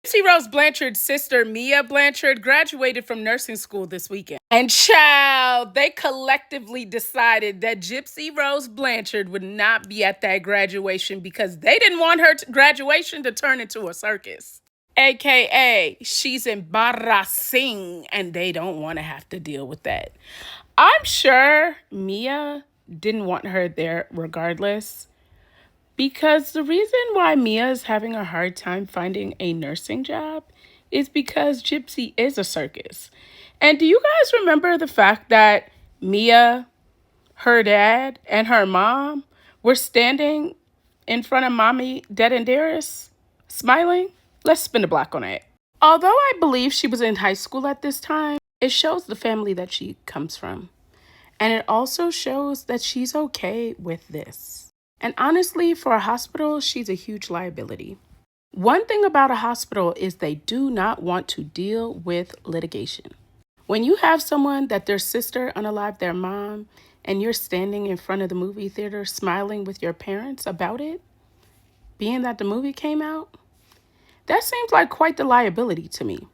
Gypsy Rose Blanchard's sister, Mia Blanchard, graduated from nursing school this weekend. And child, they collectively decided that Gypsy Rose Blanchard would not be at that graduation because they didn't want her graduation to turn into a circus. AKA, she's embarrassing and they don't want to have to deal with that. I'm sure Mia didn't want her there regardless. Because the reason why Mia is having a hard time finding a nursing job is because Gypsy is a circus. And do you guys remember the fact that Mia, her dad, and her mom were standing in front of Mommy, Dead and Dearest, smiling? Let's spin the block on it. Although I believe she was in high school at this time, it shows the family that she comes from. And it also shows that she's okay with this. And honestly, for a hospital, she's a huge liability. One thing about a hospital is they do not want to deal with litigation. When you have someone that their sister unalived their mom and you're standing in front of the movie theater smiling with your parents about it, being that the movie came out, that seems like quite the liability to me.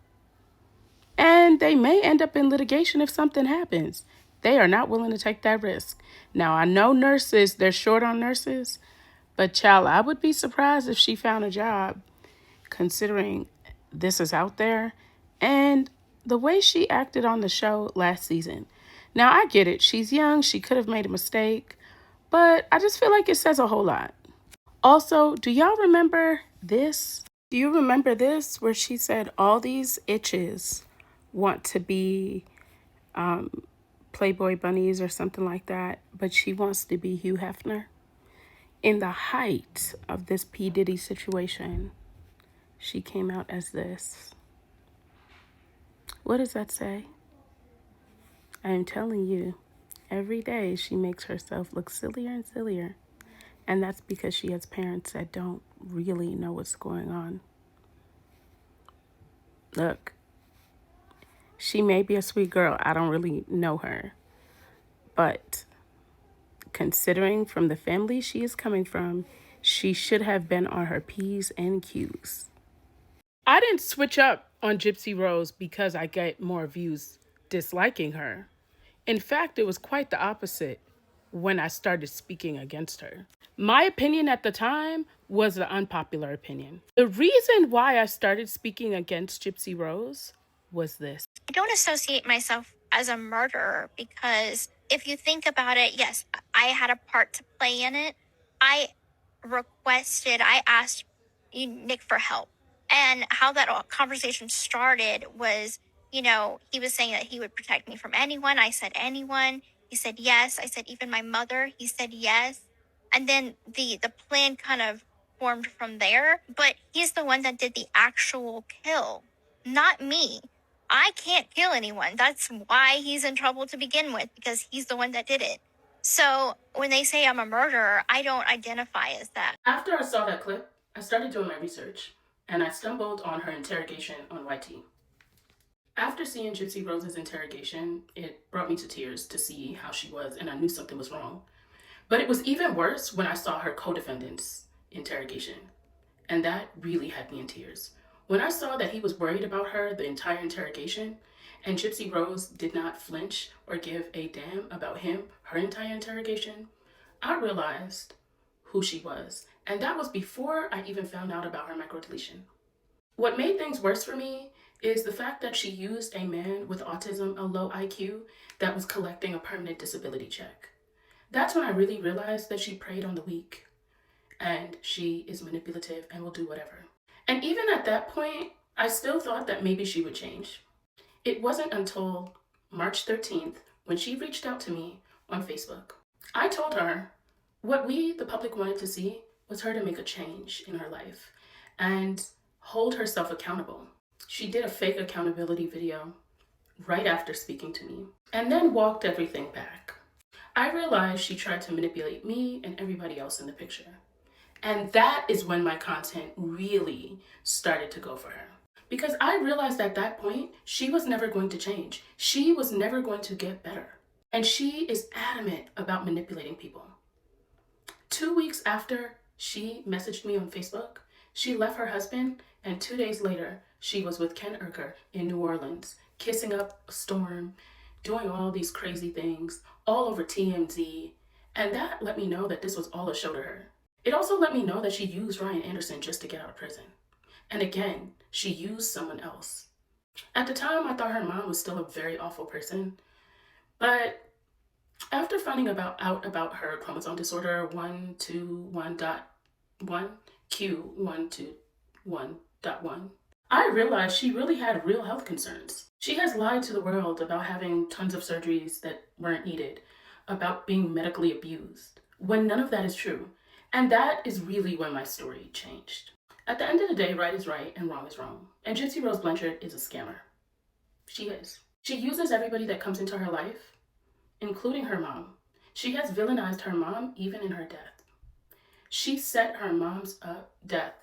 And they may end up in litigation if something happens. They are not willing to take that risk. Now, I know nurses, they're short on nurses, but child, I would be surprised if she found a job considering this is out there and the way she acted on the show last season. Now, I get it. She's young. She could have made a mistake, but I just feel like it says a whole lot. Also, do y'all remember this? Do you remember this where she said all these itches want to be Playboy bunnies or something like that, but she wants to be Hugh Hefner? In the height of this P. Diddy situation, she came out as this. What does that say? I am telling you, every day she makes herself look sillier and sillier. And that's because she has parents that don't really know what's going on. Look, she may be a sweet girl. I don't really know her. But considering from the family she is coming from, she should have been on her P's and Q's. I didn't switch up on Gypsy Rose because I get more views disliking her. In fact, it was quite the opposite when I started speaking against her. My opinion at the time was the unpopular opinion. The reason why I started speaking against Gypsy Rose was this. I don't associate myself as a murderer because if you think about it, yes, I had a part to play in it. I asked Nick for help. And how that conversation started was, he was saying that he would protect me from anyone. I said anyone. He said yes. I said even my mother. He said yes. And then the plan kind of formed from there. But he's the one that did the actual kill, not me. I can't kill anyone. That's why he's in trouble to begin with, because he's the one that did it. So when they say I'm a murderer, I don't identify as that. After I saw that clip, I started doing my research and I stumbled on her interrogation on YT. After seeing Gypsy Rose's interrogation, it brought me to tears to see how she was, and I knew something was wrong. But it was even worse when I saw her co-defendant's interrogation, and that really had me in tears. When I saw that he was worried about her the entire interrogation, and Gypsy Rose did not flinch or give a damn about him her entire interrogation, I realized who she was, and that was before I even found out about her microdeletion. What made things worse for me is the fact that she used a man with autism, a low IQ, that was collecting a permanent disability check. That's when I really realized that she preyed on the weak, and she is manipulative and will do whatever. And even at that point, I still thought that maybe she would change. It wasn't until March 13th when she reached out to me on Facebook. I told her what we, the public, wanted to see was her to make a change in her life and hold herself accountable. She did a fake accountability video right after speaking to me and then walked everything back. I realized she tried to manipulate me and everybody else in the picture. And that is when my content really started to go for her. Because I realized at that point, she was never going to change. She was never going to get better. And she is adamant about manipulating people. 2 weeks after she messaged me on Facebook, she left her husband And 2 days later, she was with Ken Urker in New Orleans, kissing up a storm, doing all these crazy things, all over TMZ. And that let me know that this was all a show to her. It also let me know that she used Ryan Anderson just to get out of prison. And again, she used someone else. At the time, I thought her mom was still a very awful person. But after finding out about her chromosome disorder 121.1Q121.1, I realized she really had real health concerns. She has lied to the world about having tons of surgeries that weren't needed, about being medically abused, when none of that is true. And that is really when my story changed. At the end of the day, right is right and wrong is wrong. And Gypsy Rose Blanchard is a scammer. She is. She uses everybody that comes into her life, including her mom. She has villainized her mom even in her death. She set her mom's death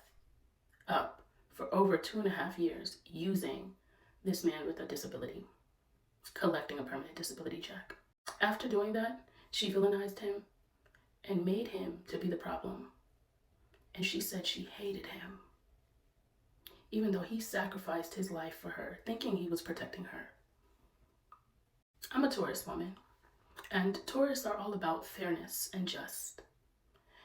up for over 2.5 years using this man with a disability, collecting a permanent disability check. After doing that, she villainized him and made him to be the problem. And she said she hated him, even though he sacrificed his life for her, thinking he was protecting her. I'm a Taurus woman, and Taurus are all about fairness and just.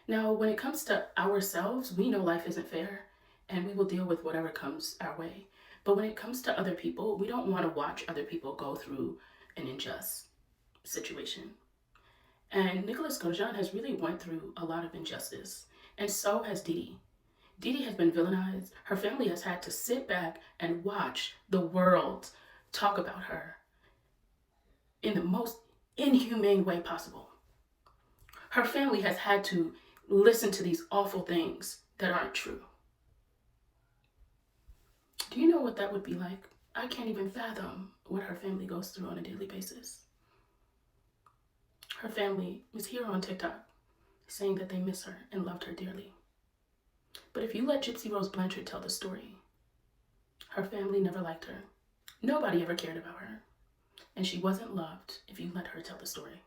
Now, when it comes to ourselves, we know life isn't fair, and we will deal with whatever comes our way. But when it comes to other people, we don't want to watch other people go through an unjust situation. And Nicholas Godejohn has really went through a lot of injustice, and so has Didi. Didi has been villainized. Her family has had to sit back and watch the world talk about her in the most inhumane way possible. Her family has had to listen to these awful things that aren't true. Do you know what that would be like? I can't even fathom what her family goes through on a daily basis. Her family is here on TikTok saying that they miss her and loved her dearly. But if you let Gypsy Rose Blanchard tell the story, her family never liked her. Nobody ever cared about her. And she wasn't loved if you let her tell the story.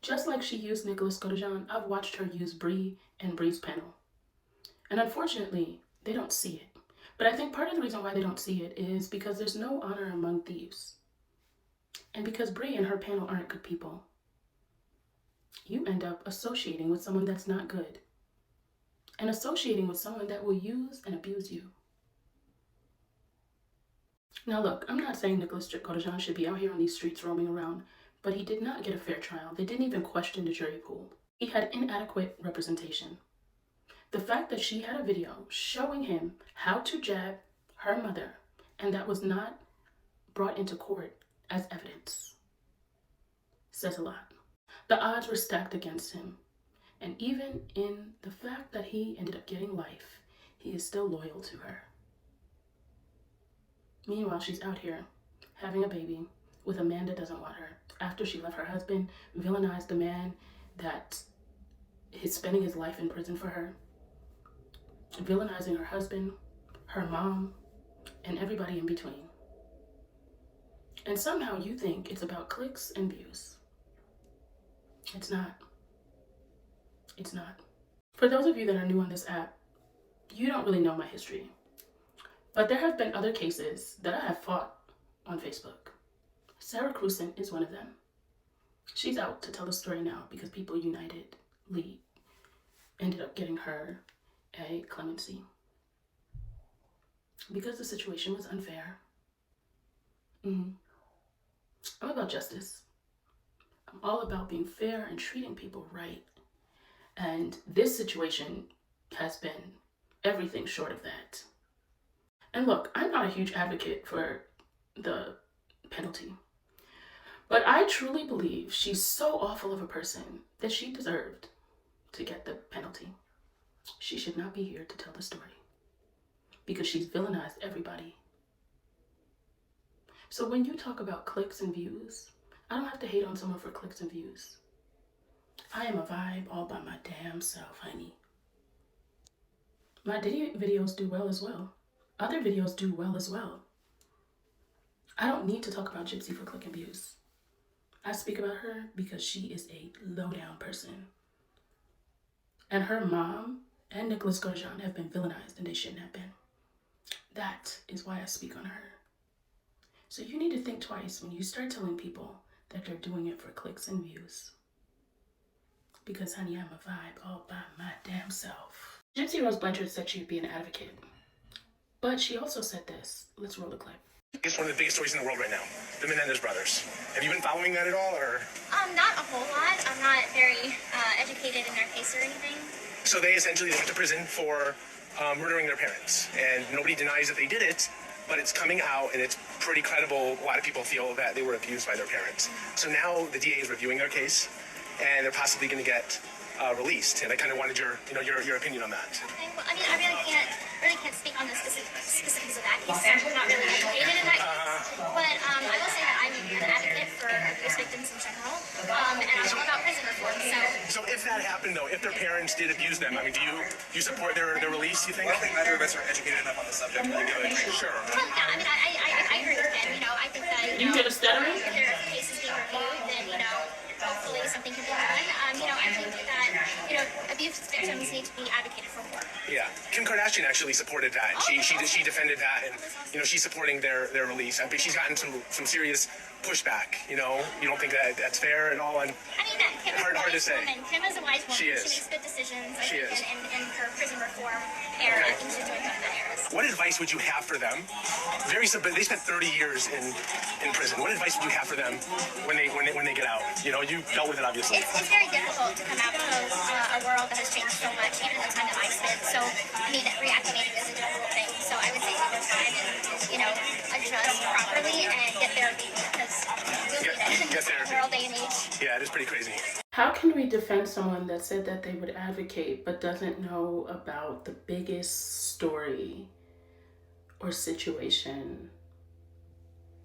Just like she used Nicholas Godejohn, I've watched her use Bree and Bree's panel. And unfortunately, they don't see it. But I think part of the reason why they don't see it is because there's no honor among thieves. And because Bree and her panel aren't good people. You end up associating with someone that's not good. And associating with someone that will use and abuse you. Now look, I'm not saying Nicholas Godejohn should be out here on these streets roaming around, but he did not get a fair trial. They didn't even question the jury pool. He had inadequate representation. The fact that she had a video showing him how to jab her mother, and that was not brought into court as evidence, says a lot. The odds were stacked against him. And even in the fact that he ended up getting life, he is still loyal to her. Meanwhile, she's out here having a baby with a man that doesn't want her. After she left her husband, villainized the man that is spending his life in prison for her, villainizing her husband, her mom, and everybody in between. And somehow you think it's about clicks and views. It's not. It's not. For those of you that are new on this app, you don't really know my history. But there have been other cases that I have fought on Facebook. Sarah Cruzen is one of them. She's out to tell the story now because people unitedly ended up getting her a clemency. Because the situation was unfair. I'm about justice. I'm all about being fair and treating people right. And this situation has been everything short of that. And look, I'm not a huge advocate for the penalty, but I truly believe she's so awful of a person that she deserved to get the penalty. She should not be here to tell the story because she's villainized everybody. So when you talk about clicks and views, I don't have to hate on someone for clicks and views. I am a vibe all by my damn self, honey. My Diddy videos do well as well. Other videos do well as well. I don't need to talk about Gypsy for click and views. I speak about her because she is a low-down person. And her mom and Nicholas Godejohn have been villainized and they shouldn't have been. That is why I speak on her. So you need to think twice when you start telling people that they're doing it for clicks and views. Because, honey, I'm a vibe all by my damn self. Gypsy Rose Blanchard said she'd be an advocate. But she also said this. Let's roll the clip. It's one of the biggest stories in the world right now, the Menendez brothers. Have you been following that at all, or? Not a whole lot. I'm not very educated in their case or anything. So they essentially went to prison for murdering their parents, and nobody denies that they did it, but it's coming out, and it's pretty credible. A lot of people feel that they were abused by their parents. So now the DA is reviewing their case, and they're possibly going to get released. And I kind of wanted your opinion on that. Okay. Well, I mean, I really can't speak on the specifics of that case. I'm not really educated in that case. But I will say that I'm an advocate for abuse victims in general, and I'm all about prison reform. So if that happened, though, if their parents did abuse them, I mean, do you support their release? You think? I don't think either of us are educated enough on the subject to give it. Sure. Well, yeah, I mean, I agree with Ken. I think that You hear the stuttering? if their case is being reviewed, then hopefully something can be done. I think that abuse victims need to be advocated for more. Yeah, Kim Kardashian actually supported that. She defended that, and she's supporting their release. I think she's gotten some serious pushback. You don't think that that's fair at all? And Kim is hard to say. Woman. Kim is a wise woman. She is. She makes good decisions. She is. In her prison reform era. I think she's doing good in that era. What advice would you have for them? Very simple. They spent 30 years in prison. What advice would you have for them when they get out? You dealt with it, obviously. It's very difficult to come out of a world that has changed so much, even in the time that I spent. So, reacclimating is a difficult thing. So I would say take your time and, adjust properly and get therapy because you'll need it in this world day and age. Yeah, it is pretty crazy. How can we defend someone that said that they would advocate but doesn't know about the biggest story or situation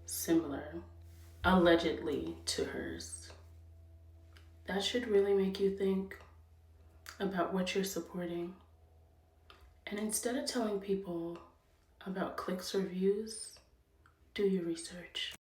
similar, allegedly, to hers? That should really make you think about what you're supporting. And instead of telling people about clicks or views, do your research.